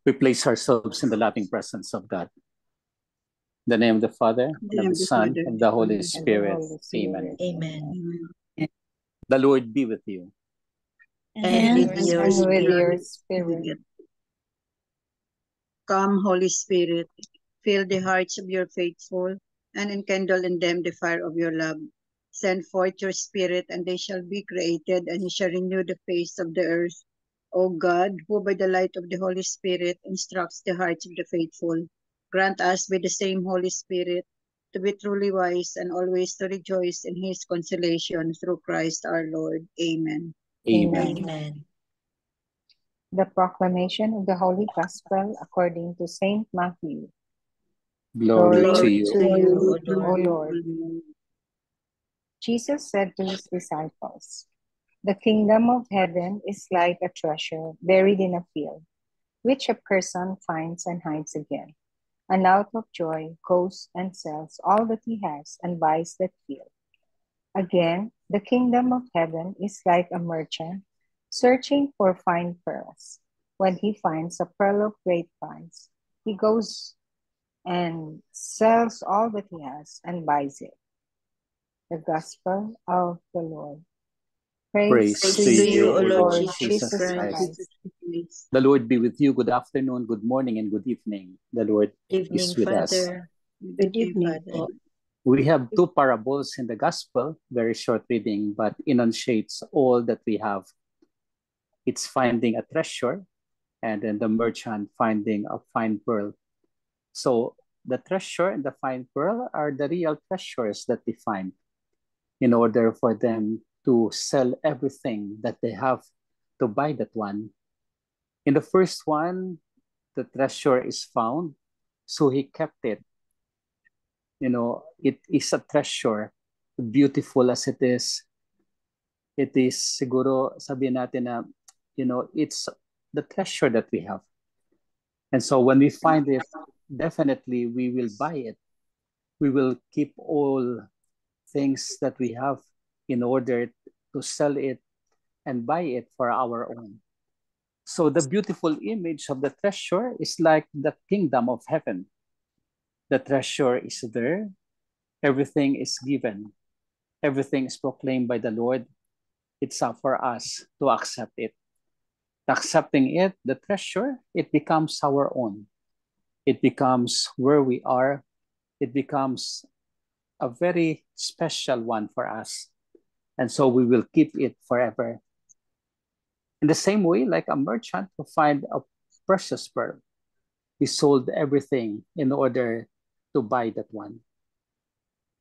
We place ourselves in the loving presence of God. In the name of the Father, and of the Son, and of the Holy Spirit. Amen. Amen. The Lord be with you. And with your spirit. Come, Holy Spirit, fill the hearts of your faithful, and enkindle in them the fire of your love. Send forth your Spirit, and they shall be created, and you shall renew the face of the earth. O God, who by the light of the Holy Spirit instructs the hearts of the faithful, grant us by the same Holy Spirit to be truly wise and always to rejoice in his consolation through Christ our Lord. Amen. Amen. The proclamation of the Holy Gospel according to Saint Matthew. Glory to you. O Lord. Jesus said to his disciples, "The kingdom of heaven is like a treasure buried in a field, which a person finds and hides again, and out of joy goes and sells all that he has and buys that field. Again, the kingdom of heaven is like a merchant searching for fine pearls. When he finds a pearl of great price, he goes and sells all that he has and buys it." The Gospel of the Lord. Praise to you, O Lord Jesus Jesus Christ. The Lord be with you. Good afternoon, good morning, and good evening. The Lord is with us. Good evening. We have two parables in the Gospel, very short reading, but enunciates all that we have. It's finding a treasure, and then the merchant finding a fine pearl. So the treasure and the fine pearl are the real treasures that they find in order for them to sell everything that they have to buy that one. In the first one, the treasure is found, so he kept it. It is a treasure, beautiful as it is. It is siguro sabihin natin na, it's the treasure that we have. And so when we find it, definitely we will buy it. We will keep all things that we have in order to sell it and buy it for our own. So the beautiful image of the treasure is like the kingdom of heaven. The treasure is there. Everything is given. Everything is proclaimed by the Lord. It's up for us to accept it. Accepting it, the treasure, it becomes our own. It becomes where we are. It becomes a very special one for us. And so we will keep it forever. In the same way, like a merchant who find a precious pearl, he sold everything in order to buy that one.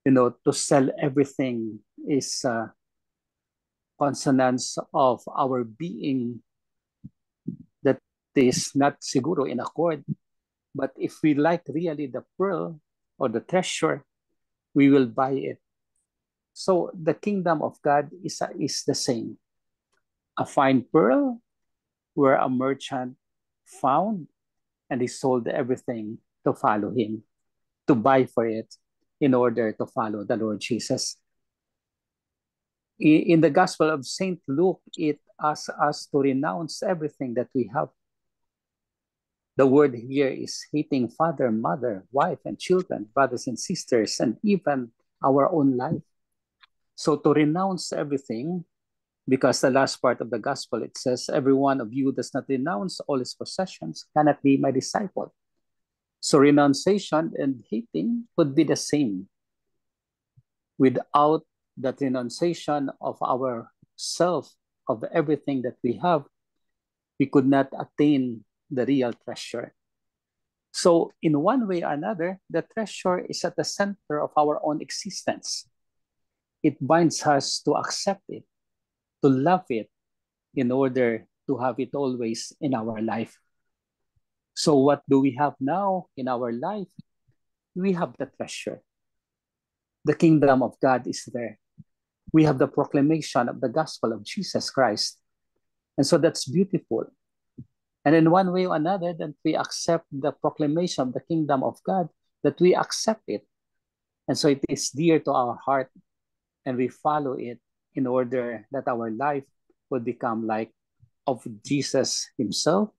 To sell everything is consonance of our being that is not siguro in accord. But if we like really the pearl or the treasure, we will buy it. So the kingdom of God is the same. A fine pearl where a merchant found and he sold everything to follow him, to buy for it in order to follow the Lord Jesus. In the Gospel of St. Luke, it asks us to renounce everything that we have. The word here is hating father, mother, wife, and children, brothers and sisters, and even our own life. So to renounce everything, because the last part of the Gospel, it says, every one of you does not renounce all his possessions cannot be my disciple. So renunciation and hating would be the same. Without that renunciation of our self, of everything that we have, we could not attain the real treasure. So in one way or another, the treasure is at the center of our own existence. It binds us to accept it, to love it, in order to have it always in our life. So what do we have now in our life? We have the treasure. The kingdom of God is there. We have the proclamation of the gospel of Jesus Christ. And so that's beautiful. And in one way or another, that we accept the proclamation of the kingdom of God, that we accept it. And so it is dear to our heart, and we follow it in order that our life would become like of Jesus himself,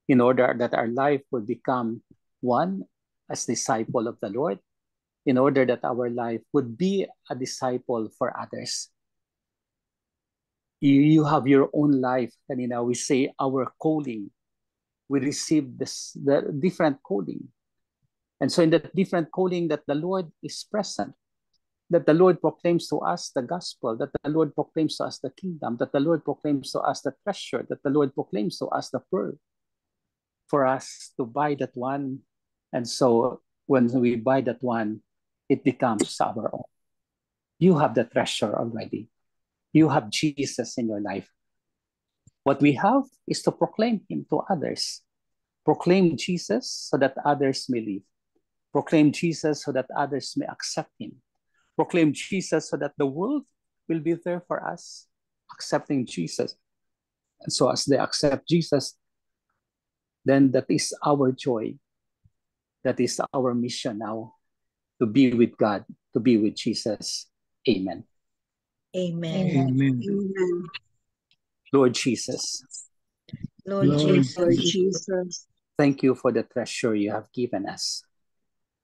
in order that our life will become one as disciple of the Lord, in order that our life would be a disciple for others. You have your own life. Kanina we say our calling. We receive the different calling. And so in that different calling that the Lord is present, that the Lord proclaims to us the gospel, that the Lord proclaims to us the kingdom, that the Lord proclaims to us the treasure, that the Lord proclaims to us the pearl, for us to buy that one. And so when we buy that one, it becomes our own. You have the treasure already. You have Jesus in your life. What we have is to proclaim him to others. Proclaim Jesus so that others may live. Proclaim Jesus so that others may accept him. Proclaim Jesus so that the world will be there for us, accepting Jesus. And so as they accept Jesus, then that is our joy. That is our mission now, to be with God, to be with Jesus. Amen. Amen. Amen. Amen. Lord Jesus, Lord Lord Jesus, Jesus, thank you for the treasure you have given us,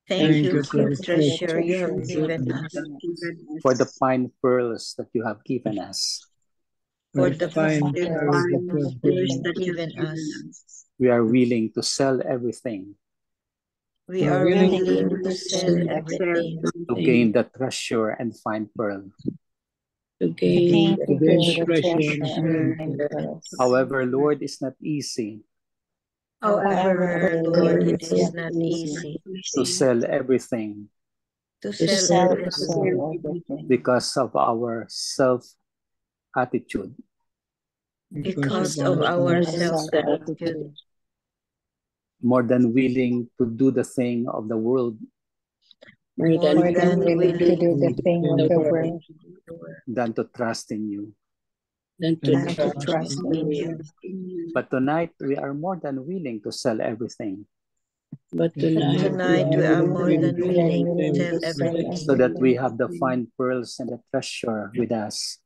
thank you Thank for you the for the treasure you have treasure you have given us, given us. for the fine pearls that you have given us. for For the the fine the pearls fine that you have pearls given that us. you have given given us. us. We are willing to sell everything We We are are willing willing to to sell sell everything to gain the treasure and fine pearl. to gain to gain the treasure treasure. and fine pearls. However, Lord, it's not easy However, However, Lord, it it's is not not easy easy to sell everything to to sell sell everything everything because of our self-attitude. because of our self-attitude. More than willing to do the thing of the world More more than than willing to do the thing of the willing world than to trust in you. than than to trust in you. But tonight, we are more than willing to sell everything But tonight we are more than We are willing to willing sell to sell everything so that we everything have the fine pearls and the treasure with us.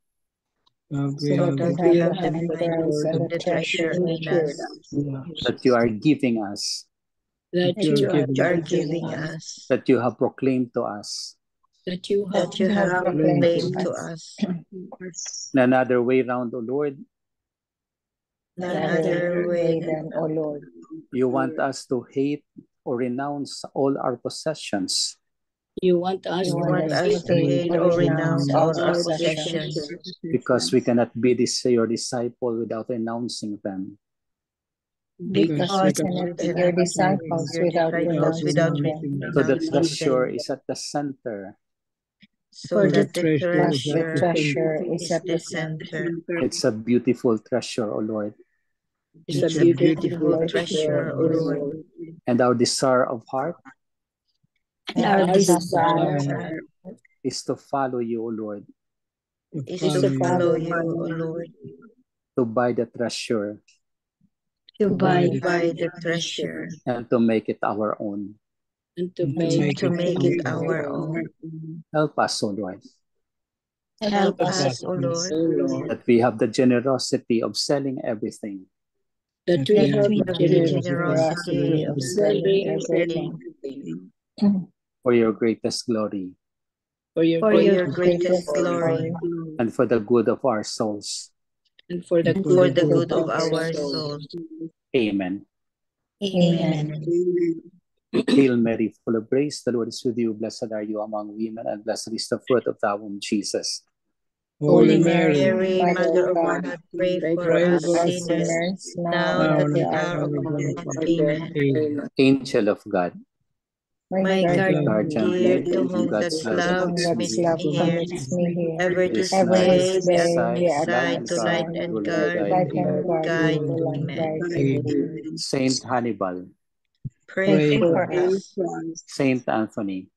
so that that we we have have the the fine fine pearls and and the the treasure treasure with in us us That you are giving us, that that you you have are been giving giving us, us, that you have proclaimed to us. that you that you have have proclaimed proclaimed to to us. us. In another way round, O Lord, None Another other way way than, O Lord, you want us to hate or renounce all our possessions you want us you to want us to hate hate or or renounce renounce all all our possessions possessions because we cannot be your disciple without renouncing them. because we because cannot be we your cannot be disciples your without disciples without renouncing them. So the renouncing treasure them, is at the center. so For the that the treasure treasure is is at the the center. center. It's a beautiful treasure, O Lord. It's a beautiful treasure, O Lord. And our desire of heart And our desire desire is to follow you, O Lord, is to follow you, O Lord, to buy the treasure to buy by the treasure and to make it our own. and to make it our own. Help us, O Lord, Help us, O Lord, that we have the generosity of selling everything that we that have we the have the generosity of selling selling everything for your greatest glory for for your your greatest glory and for the good of our souls. and for the good of our souls. Amen. Amen. Hail Mary, full of grace, the Lord is with you. Blessed are you among women, and blessed is the fruit of thy womb, Jesus. Holy Mary, Mary, Mother of God, God, pray for pray us for us sinners, sinners now now and and at at the the hour hour of of our our death. death. Amen. Angel of God, My guardian, dear, to whom whom God's God's love love Whom commits me God's here, love commits me here, commits me here. ever to this Ever night, this stay day, beside, be beside, at light my side and to light guard, side, and rule and guard, guide. light and Amen. guardian, guide. rule and Amen. guide. Saint Hannibal, Pray for For us. us. Saint Anthony,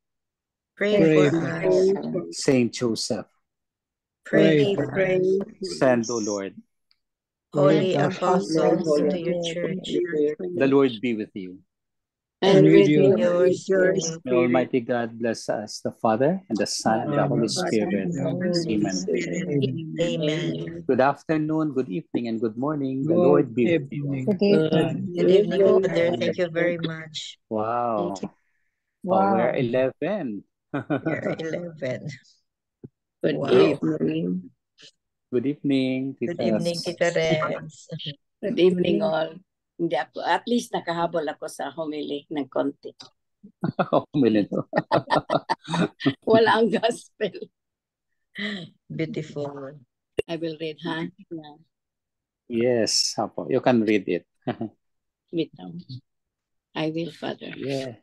Pray Pray for for us. us. Saint Joseph, Pray for us. send, O Lord. Holy Apostles apostles to to your your church, church. The Lord be with you. and with you. your with your spirit. May spirit. Almighty God bless us, the Father, and the Son, and the Holy Father, Spirit. and the Holy Amen. Spirit. Amen. Good afternoon, good evening, and good morning. The Lord be with you. Good evening. Good evening, Good Father. evening. Thank you very much. Wow. Thank you. Oh, we're Wow. 11. Year 11. Good Wow. evening. Good evening, Good evening, Titas. Tita Renz. Good evening all. Hindi ako, at least nakahabol ako sa homily ng konti. Minute. Wala ang gospel. Beautiful. I will read, ha? Yeah. Yes, Apo. You can read it. Wait lang. I will, Father. Yeah.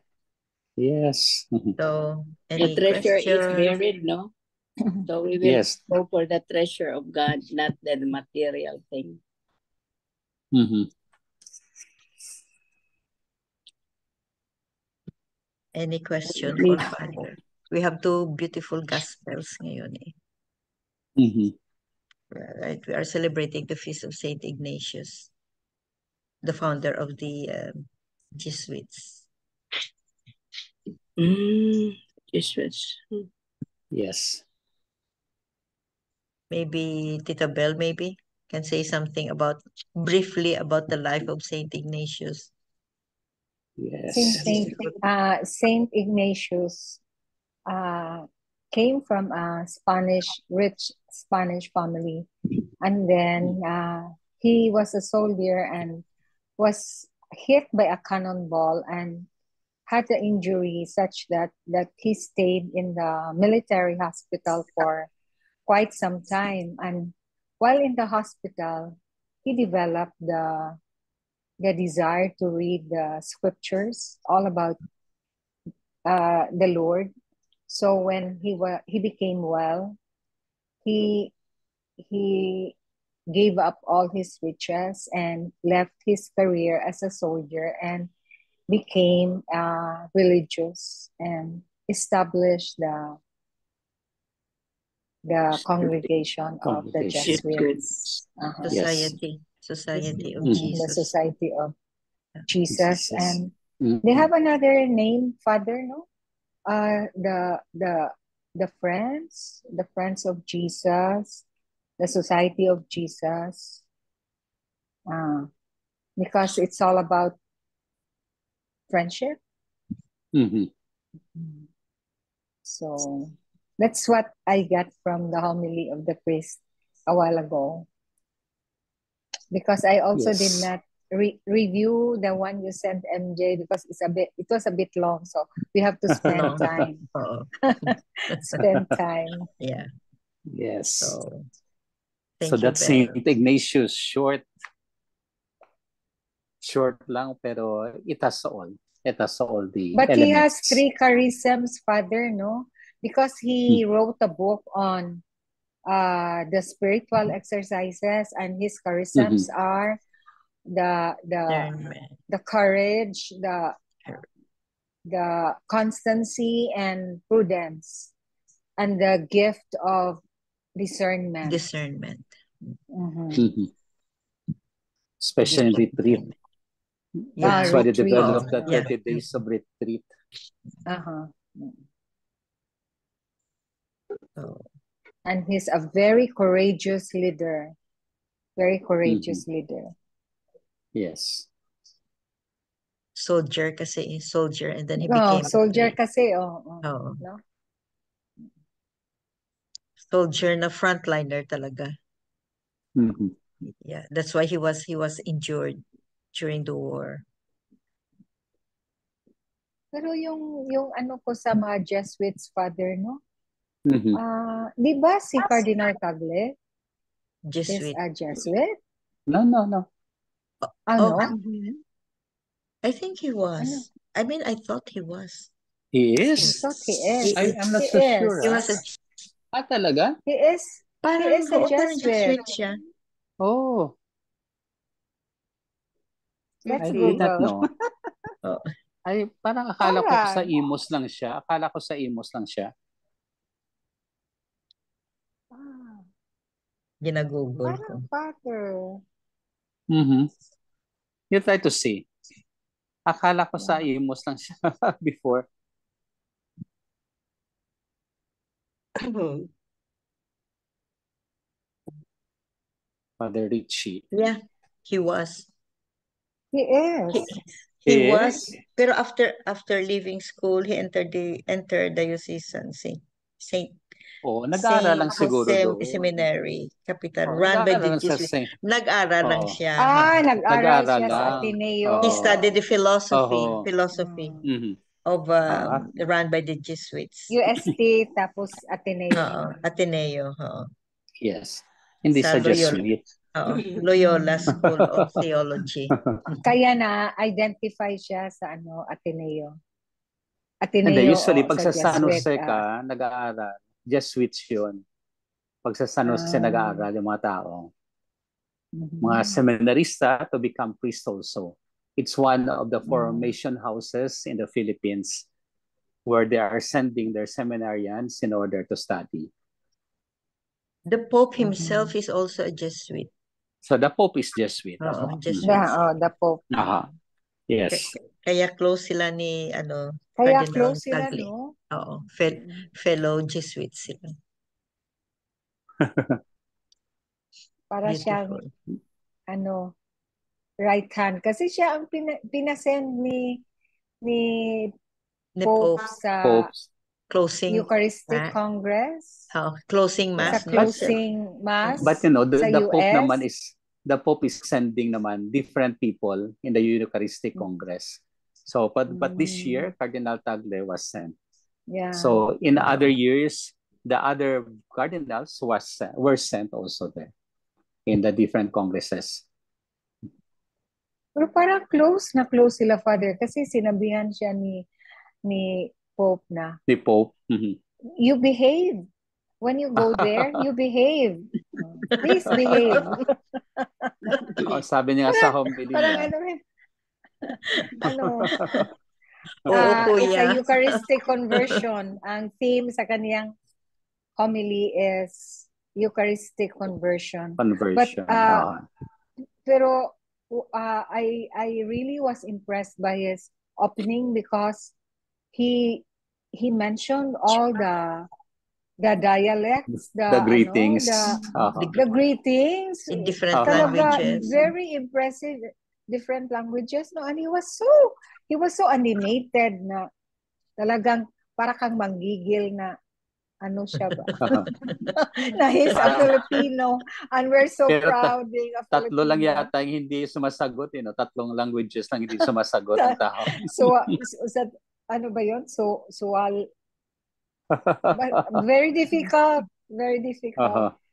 Yes. So, The any treasure is question? buried, no? So we will Yes. go for the treasure of God, not the material thing. Mhm. Any question for Father? We have two beautiful gospels ngayon eh. Mhm. Right? We are celebrating the feast of Saint Ignatius, the founder of the Jesuits. Jesus. Yes. Maybe Tita Bell maybe can say something briefly about the life of Saint Ignatius. Yes. Saint Ignatius came from a rich Spanish family, and then he was a soldier and was hit by a cannonball and had the injury such that he stayed in the military hospital for quite some time. And while in the hospital, he developed the desire to read the scriptures all about the Lord. So when he became well, he he gave up all his riches and left his career as a soldier and became religious and established the congregation of the Jesuits. Society of Mhm. Jesus. The Society of Jesus. Jesus. And Mhm. they have another name, Father, no? The Friends of Jesus, the Society of Jesus, because it's all about friendship. Mhm. So that's what I got from the homily of the priest a while ago. Because I also did Yes. not review the one you sent, MJ, because it was a bit long, so we have to spend time. Spend time. Yeah. Yes. So So that's Saint Ignatius, short lang, pero it has all. It has all the But elements. he has 3 charisms, Father, no? Because he wrote a book on the spiritual exercises, and his charisms are the courage, the constancy and prudence, and the gift of discernment. Mhm. Especially retreat. That's why they developed the 30 days of retreat. And he's a very courageous leader. Very courageous leader. Yes. Soldier, and then he became soldier kasi, no? Soldier na frontliner talaga. Yeah, that's why he was injured during the war. Pero yung ano ko sa mga Jesuits, Father, no? Di ba si Cardinal Tagle is a Jesuit? No. No? I think he was. I mean, I thought he was. He is? I thought he is. I'm not so sure. He was talaga? He is a Jesuit. Siya. Oh. Let's I Google. did not know. Ay, parang akala ko sa Imos lang siya. Ginagoogle ko. Father. You try to see. Akala ko sa Imus lang siya before. Father Richie. Yeah, he was. He is. He He was. is? Pero after leaving school, he entered diocesan Saint Oo, nag-aaral lang siguro doon. Seminary, Capital, Oo, run by nag-aaral the lang sa Jesuits. Saint. Nag-aral lang Oo. siya. Nag-aral siya sa lang. Ateneo. He Oo. studied the philosophy Oo. Mm. of Ah, run by the Jesuits. UST tapos Ateneo. Ateneo. yes. Hindi Sa sa Jesuit. Loyola School of Theology. Kaya na-identify siya sa Ateneo. Hindi, Ateneo usually, o pag sa sa San Jesuit. Jose ka, nag-aaral, Jesuits yun. Pag sa San Jose nag-aaral yung mga tao. Mga seminarista to become priest also. It's one of the formation houses in the Philippines where they are sending their seminarians in order to study. The Pope himself is also a Jesuit. So the Pope is Jesuit. Jesuit. The Pope. Yes. Kaya close sila ni Kaya Cardinal close sila, Tagle. no? Fellow Jesuits sila. Para Beautiful. siyang right hand. Kasi siya ang pinasend ni Pope sa Pope's closing Eucharistic Congress. Closing Mass. Sa closing Mass. But the sa Pope US. naman the Pope is sending naman different people in the Eucharistic Congress. So, but this year, Cardinal Tagle was sent. Yeah. So, in other years, the other cardinals were sent also there in the different congresses. Pero parang close sila, Father, kasi sinabihan siya ni Pope na, The Pope. you behave. When you go there, you behave. Please behave. Sabi niya sa homily Parang niya. It's a Eucharistic conversion. Ang theme sa kaniyang homily is Eucharistic conversion. But pero I really was impressed by his opening because he mentioned all the dialects, the greetings, the greetings in different languages. Very impressive, different languages, no? And he was so animated na talagang para kang manggigil na siya ba? Na he's a Filipino and we're so proud being a Filipino. Tatlo lang yata yung hindi sumasagot, tatlong languages lang hindi sumasagot ang tao. So ba yun? So very difficult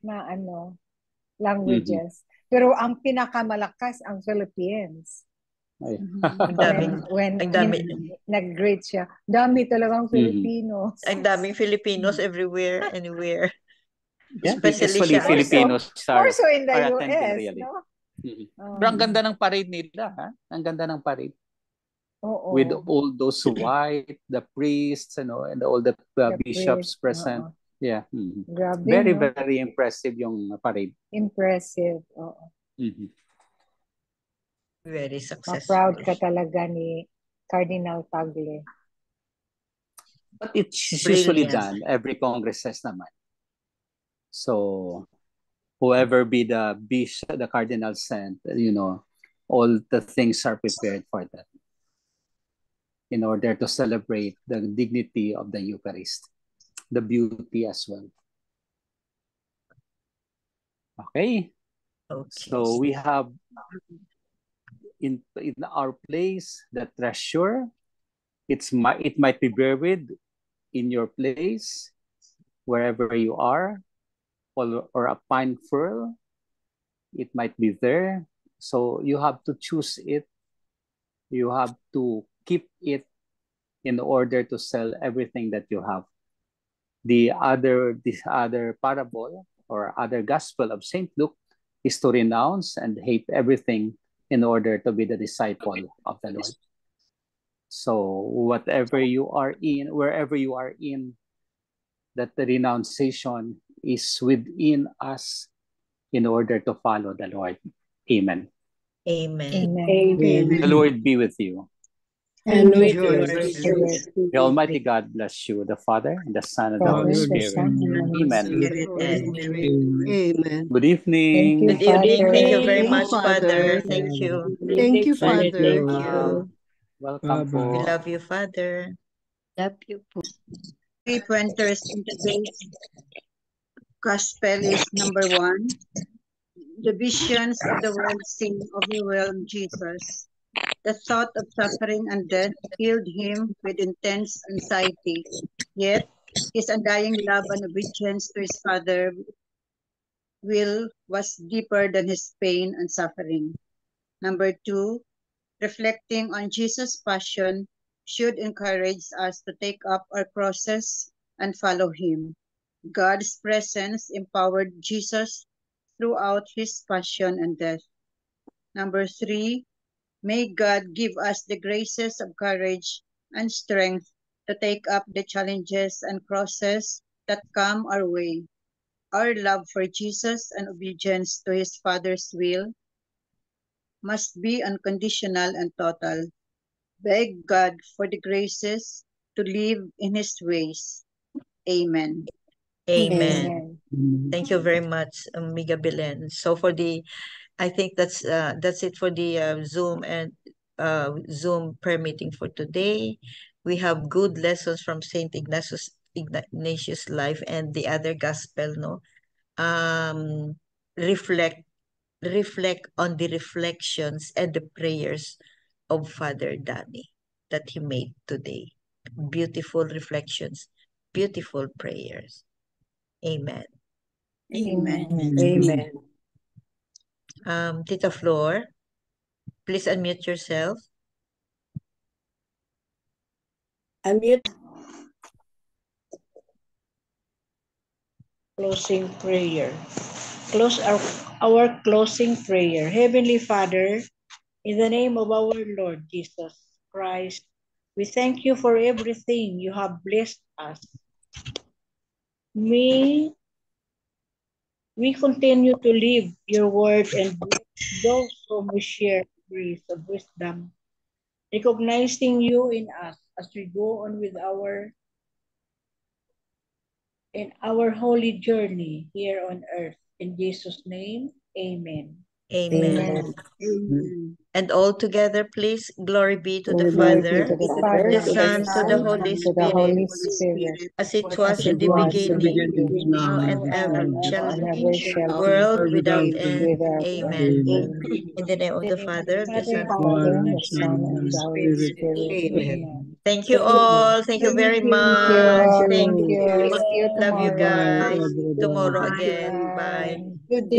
na languages. Pero ang pinakamalakas ang Philippines. When nag-greet siya, dami talagang Filipinos. Ang daming Filipinos everywhere, anywhere. Yeah, especially Filipinos also in the US, really. no? Pero ang ganda ng parade nila, ha? Ang ganda ng parade. Oo. With all those white, the priests, and all the bishops present. Yeah. Grabe, very, no? very impressive yung parade. Impressive. Oo. Very successful. Proud ka talaga ni Cardinal Tagle. But it's usually done every congresses naman. So whoever be the bishop, the cardinal sent, all the things are prepared for that in order to celebrate the dignity of the Eucharist, the beauty as well. Okay. So we have in our place the treasure. It might be buried in your place, wherever you are, or a pine furl. It might be there. So you have to choose it. You have to keep it in order to sell everything that you have. This other parable or other gospel of St. Luke is to renounce and hate everything in order to be the disciple of the Lord. So wherever you are in, that the renunciation is within us in order to follow the Lord. Amen. Amen. Amen. The Lord be with you. And with your your spirit. spirit. The Almighty God bless you, the Father, and the Son, and the Father, Holy the Spirit. Son, and the Holy Amen. Spirit. Amen. Good Thank evening. you, Good evening. Father. Thank you very Thank you, much, Father. Father. Thank you. Thank you, Father. Father. Thank you. Welcome po. We love you, Father. Love you po. Three pointers in today's gospel is number 1. The visions of the world scene overwhelmed Jesus. The thought of suffering and death filled him with intense anxiety. Yet, his undying love and obedience to his Father will was deeper than his pain and suffering. Number 2, reflecting on Jesus' passion should encourage us to take up our crosses and follow him. God's presence empowered Jesus throughout his passion and death. Number 3, may God give us the graces of courage and strength to take up the challenges and crosses that come our way. Our love for Jesus and obedience to his Father's will must be unconditional and total. Beg God for the graces to live in his ways. Amen. Amen. Thank you very much, Amiga Belen. So I think that's it for the Zoom and Zoom prayer meeting for today. We have good lessons from Saint Ignatius' life and the other gospel. No, reflect on the reflections and the prayers of Father Danny that he made today. Beautiful reflections, beautiful prayers. Amen. Amen. Amen. Tita Flor, please unmute yourself. Unmute. Closing prayer. Close our closing prayer. Heavenly Father, in the name of our Lord Jesus Christ, we thank you for everything you have blessed us. May we continue to live your word and bless those whom we share grace of wisdom, recognizing you in us as we go on with our holy journey here on earth. In Jesus' name, amen. Amen. Amen. And all together, please, glory be to the Glory be Father, to the Father, the to Son, the to the Son, Holy and to the Spirit, Holy Spirit, as it as was in it the was in the beginning, beginning, now and ever, now shall and be, ever shall be, world without end. without Amen. end. In the name of the Father, the Son, The Father, the Son, and the Holy Spirit. Amen. Amen. thank you all. Thank you very Thank you much. all. Thank Thank you. you. See you Love you tomorrow. guys. Tomorrow Bye. again. Bye. Bye. Good day.